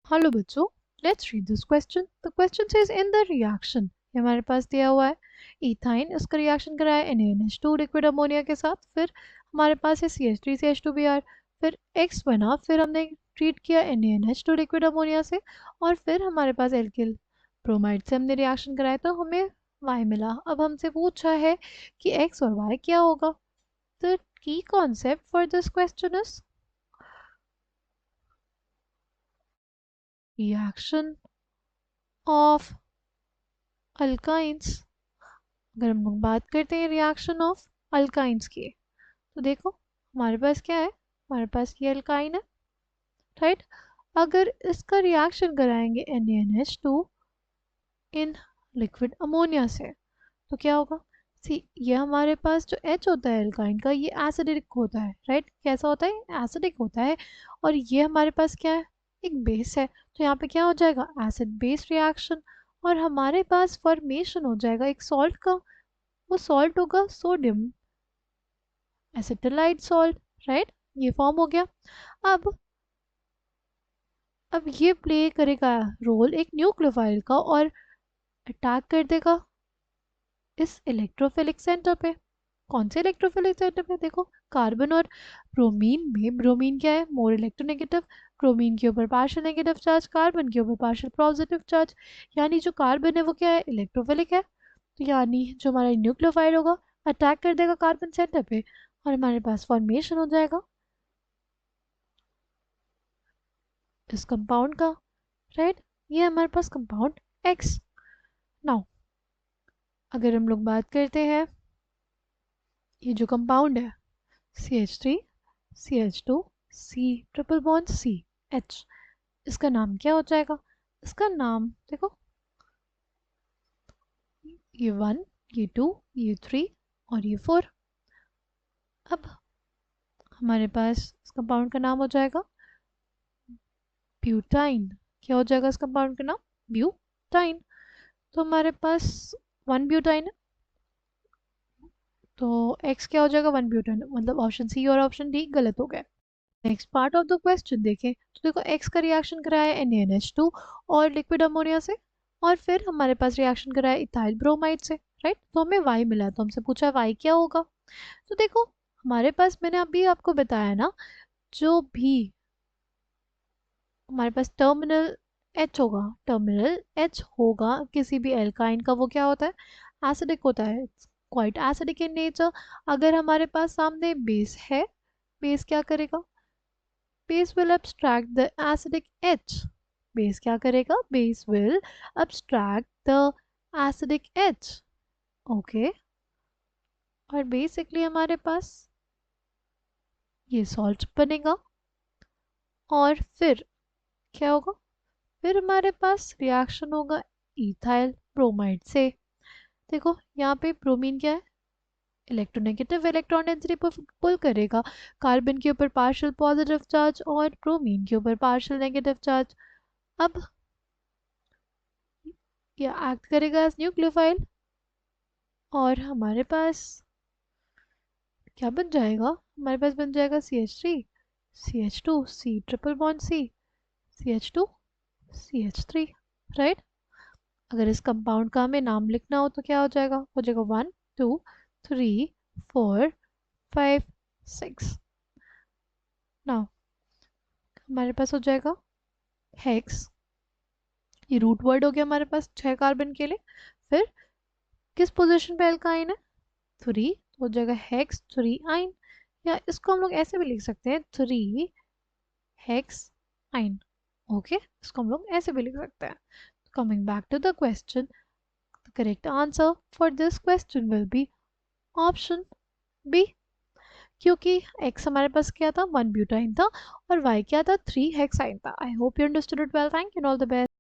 Hello बच्चों, let's read this question. The question says in the reaction, ये हमारे पास दिया हुआ है इथाइन, इसका रिएक्शन कराया NaNH2 लिक्विड अमोनिया के साथ, फिर हमारे पास है CH3CH2Br, फिर X बना, फिर हमने ट्रीट किया NaNH2 लिक्विड अमोनिया से, और फिर हमारे पास एल्किल ब्रोमाइड से हमने रिएक्शन कराया तो हमें Y मिला। अब हमसे पूछा है कि X और Y क्या होगा। The key concept for this question is reaction of alkynes. अगर हम लोग बात करते हैं रिएक्शन ऑफ अल्काइंस की, तो देखो हमारे पास क्या है, हमारे पास ये अल्काइन है, राइट। अगर इसका रिएक्शन कराएंगे NaNH2 इन लिक्विड अमोनिया से तो क्या होगा। सी, ये हमारे पास जो H होता है अल्काइन का, ये एसिडिक होता है, राइट। कैसा होता है, एसिडिक होता है। और ये हमारे पास क्या है, एक बेस है, तो यहाँ पे क्या हो जाएगा, एसिड बेस रिएक्शन। और हमारे पास फॉर्मेशन हो जाएगा एक सॉल्ट का, वो सॉल्ट होगा सोडियम एसिटाइलाइड सॉल्ट, राइट। ये फॉर्म हो गया। अब ये प्ले करेगा रोल एक न्यूक्लियोफाइल का और अटैक कर देगा इस इलेक्ट्रोफिलिक सेंटर पे। कौन से इलेक्ट्रोफिलिक सेंटर पे, देखो कार्बन और ब्रोमीन में, ब्रोमीन क्या है, मोर इलेक्ट्रोनेगेटिव, ब्रोमीन के ऊपर पार्शियल नेगेटिव चार्ज, कार्बन के ऊपर पार्शियल पॉजिटिव चार्ज, यानी जो कार्बन है वो क्या है, इलेक्ट्रोफिलिक है। तो यानी जो हमारा न्यूक्लियोफाइल होगा अटैक कर देगा कार्बन सेंटर पे, और हमारे पास फॉर्मेशन हो जाएगा इस कंपाउंड का, राइट। ये हमारे पास कंपाउंड X। नाउ अगर हम लोग बात करते हैं, ये जो कंपाउंड है CH3 CH2 C triple bond C H, इसका नाम क्या हो जाएगा, इसका नाम देखो, ये 1, ये 2, ये 3 और ये 4। अब हमारे पास इस कंपाउंड का नाम हो जाएगा ब्यूटाइन। क्या हो जाएगा इस कंपाउंड का नाम, ब्यूटाइन। तो हमारे पास 1 ब्यूटाइन है, तो X क्या हो जाएगा, 1 ब्यूटाइन, मतलब ऑप्शन सी और ऑप्शन डी गलत हो गए। Next part of the question देखें तो देखो X का रिएक्शन कराया है NaNH2 और लिक्विड अमोनिया से, और फिर हमारे पास रिएक्शन कराया इथाइल ब्रोमाइड से, राइट। तो हमें Y मिला, तो हमसे पूछा Y क्या होगा। तो देखो हमारे पास, मैंने अभी आपको बताया ना, जो भी हमारे पास टर्मिनल H होगा किसी भी एल्काइन का, वो क्या होता है, एसिडिक होता है, क्वाइट एसिडिक इन नेचर। अगर हमारे पास सामने बेस है, बेस क्या करेगा, base will abstract the acidic H। Base क्या करेगा, base will abstract the acidic H, okay. और बेसिकली हमारे पास ये सॉल्ट बनेगा, और फिर क्या होगा, फिर हमारे पास रिएक्शन होगा इथाइल ब्रोमाइड से। देखो यहाँ पे ब्रोमीन क्या है, इलेक्ट्रोनेगेटिव, इलेक्ट्रॉन डेंसिटी पुल करेगा कार्बन के ऊपर पार्शियल पॉजिटिव चार्ज और ब्रोमीन के ऊपर पार्शियल नेगेटिव चार्ज। अब यह एक्ट करेगा एज न्यूक्लियोफाइल, और हमारे पास क्या बन जाएगा, हमारे पास बन जाएगा CH3 CH2 C triple bond C CH2 CH3, right. अगर इस कंपाउंड का हमें नाम लिखना हो तो क्या हो जाएगा, 1 2 3 4 5 6। नाउ हमारे पास हो जाएगा हेक्स, ये रूट वर्ड हो गया हमारे पास 6 कार्बन के लिए। फिर किस पोजीशन पे एल्काइन है, 3, हो जाएगा हेक्स 3 आइन, या इसको हम लोग ऐसे भी लिख सकते हैं 3 हेक्स आइन, ओके। इसको हम लोग ऐसे भी लिख सकते हैं। Coming back to the question, the correct answer for this question will be option B, क्योंकि X हमारे पास क्या था, 1 ब्यूटाइन था, और Y क्या था, 3 हेक्साइन था। I hope you understood it well, thank you, all the best.